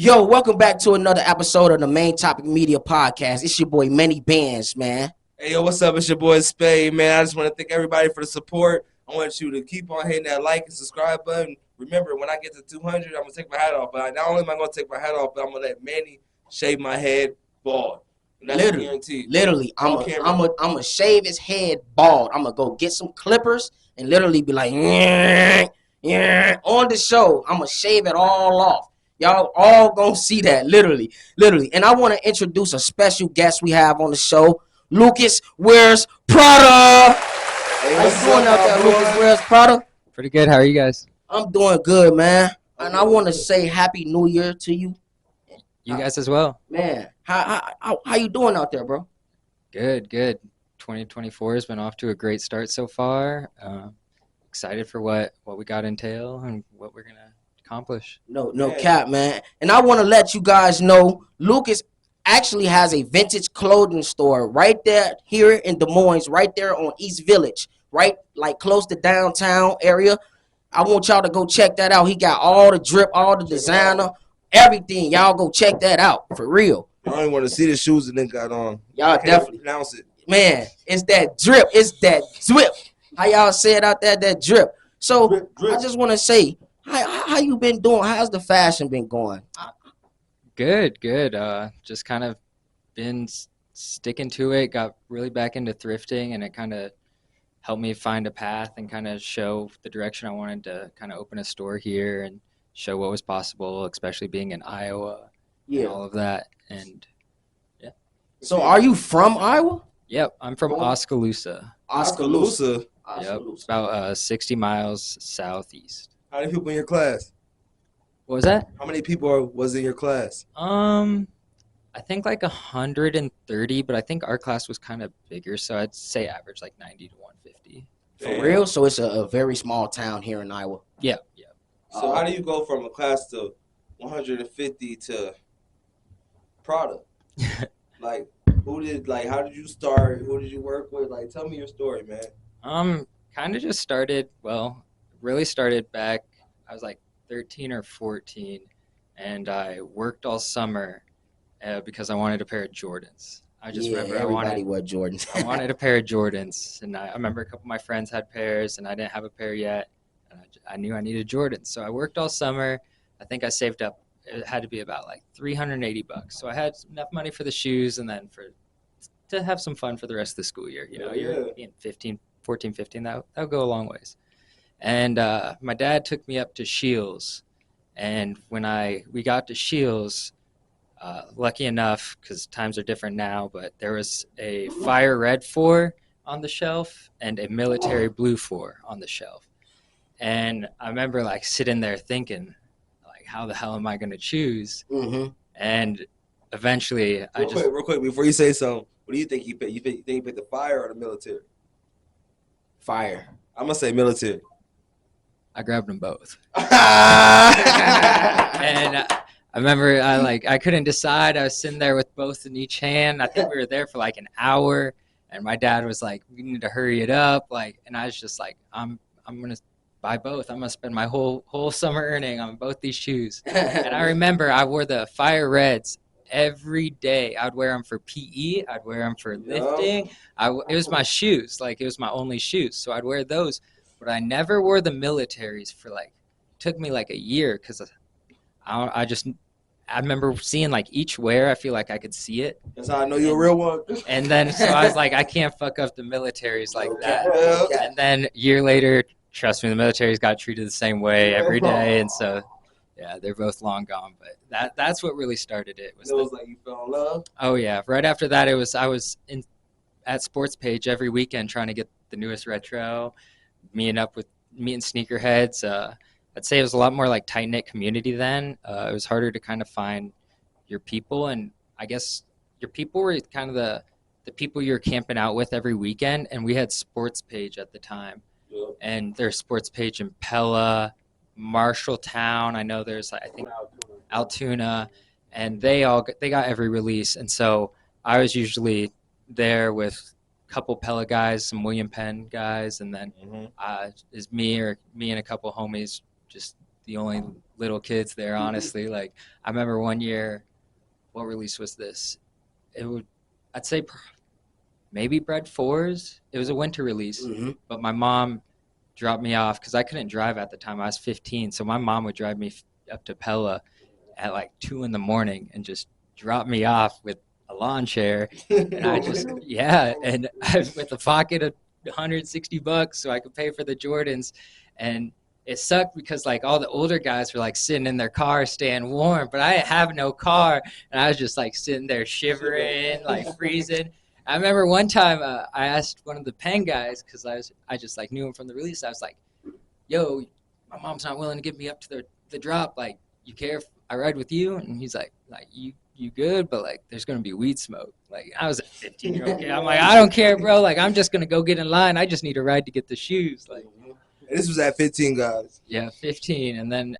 Yo, welcome back to another episode of the Main Topic Media Podcast. It's your boy Many Bands, man. Hey, yo, what's up? It's your boy Spade, man. I just want to thank everybody for the support. I want you to keep on hitting that like and subscribe button. Remember, when I get to 200, I'm going to take my hat off. But not only am I going to take my hat off, but I'm going to let Manny shave my head bald. And that's guaranteed. Literally, I'm gonna shave his head bald. I'm going to go get some clippers and literally be like, yeah, on the show. I'm going to shave it all off. Y'all all gonna see that, literally. And I want to introduce a special guest we have on the show, Lucas Wearsprada. Hey, How you doing out there, Lucas Wearsprada? Pretty good. How are you guys? I'm doing good, man. And I want to say Happy New Year to you. You guys as well. Man, how you doing out there, bro? Good. 2024 has been off to a great start so far. Excited for what we got entail and what we're gonna accomplish. No cap, man. And I want to let you guys know, Lucas actually has a vintage clothing store right there here in Des Moines, right there on East Village, right like close to downtown area. I want y'all to go check that out. He got all the drip, all the designer, everything. Y'all go check that out for real. I don't even want to see the shoes that they got on. Y'all definitely pronounce it. Man, it's that drip. It's that drip. How y'all say it out there, that drip. So Drip. I just want to say, how you been doing? How's the fashion been going? Good. Just kind of been sticking to it. Got really back into thrifting, and it kind of helped me find a path and kind of show the direction I wanted to kind of open a store here and show what was possible, especially being in Iowa and all of that. And yeah. So are you from Iowa? Yep, I'm from Oskaloosa. Oskaloosa. Yep, it's about 60 miles southeast. How many people in your class? What was that? How many people was in your class? I think like 130, but I think our class was kind of bigger, so I'd say average like 90 to 150. For real? So it's a very small town here in Iowa. Yeah. So how do you go from a class to 150 to PRADA? How did you start? Who did you work with? Like, tell me your story, man. Kind of just started, really started back, I was like 13 or 14, and I worked all summer because I wanted a pair of Jordans. I just remember everybody wore Jordans. I wanted a pair of Jordans, and I remember a couple of my friends had pairs, and I didn't have a pair yet, and I knew I needed Jordans. So I worked all summer. I think I saved up, it had to be about like $380. So I had enough money for the shoes, and then to have some fun for the rest of the school year. You know, you're being 14, 15, that'll go a long ways. And my dad took me up to Shields, and when we got to Shields, lucky enough, because times are different now, but there was a fire red 4 on the shelf and a military blue 4 on the shelf. And I remember like sitting there thinking, like, how the hell am I going to choose? Mm-hmm. And eventually Real quick, before you say something, what do you think you picked? You think you picked the fire or the military? Fire. I'm going to say military. I grabbed them both. And I remember I couldn't decide. I was sitting there with both in each hand. I think we were there for like an hour, and my dad was like, "We need to hurry it up." And I was just like, "I'm gonna buy both. I'm gonna spend my whole summer earning on both these shoes." And I remember I wore the fire reds every day. I'd wear them for PE. I'd wear them for lifting. It was my shoes. Like, it was my only shoes, so I'd wear those. But I never wore the militaries for took me like a year, because I remember seeing like each wear. I feel like I could see it. That's how I know you're a real one. And then so I was like, I can't fuck up the militaries like that. Okay. And then a year later, trust me, the militaries got treated the same way every day. And so, yeah, they're both long gone. But that's what really started it. It was like you fell in love? Oh, yeah. Right after that, I was at Sports Page every weekend trying to get the newest retro, meeting sneakerheads. I'd say it was a lot more like tight-knit community then. It was harder to kind of find your people, and I guess your people were kind of the people you're camping out with every weekend. And we had Sports Page at the time, and there's Sports Page in Pella, Marshalltown. I know there's, I think, Altoona, and they got every release. And so I was usually there with a couple Pella guys, some William Penn guys, and then is me and a couple homies, just the only little kids there, honestly. Like, I remember one year, what release was this? I'd say maybe Bread 4s. It was a winter release, but my mom dropped me off because I couldn't drive at the time. I was 15, so my mom would drive me up to Pella at like 2 in the morning and just drop me off with a lawn chair. And I just, and with a pocket of $160 so I could pay for the Jordans. And it sucked because like all the older guys were like sitting in their car staying warm, but I didn't have no car, and I was just like sitting there shivering, like freezing. I remember one time I asked one of the Penn guys, because I just like knew him from the release. I was like, "Yo, my mom's not willing to get me up to the drop. Like, you care if I ride with you?" And he's like you good, but like there's gonna be weed smoke. Like, I was a 15-year-old kid. I'm like, I don't care, bro. Like, I'm just gonna go get in line. I just need a ride to get the shoes. Like, And this was at 15, guys. yeah, 15. And then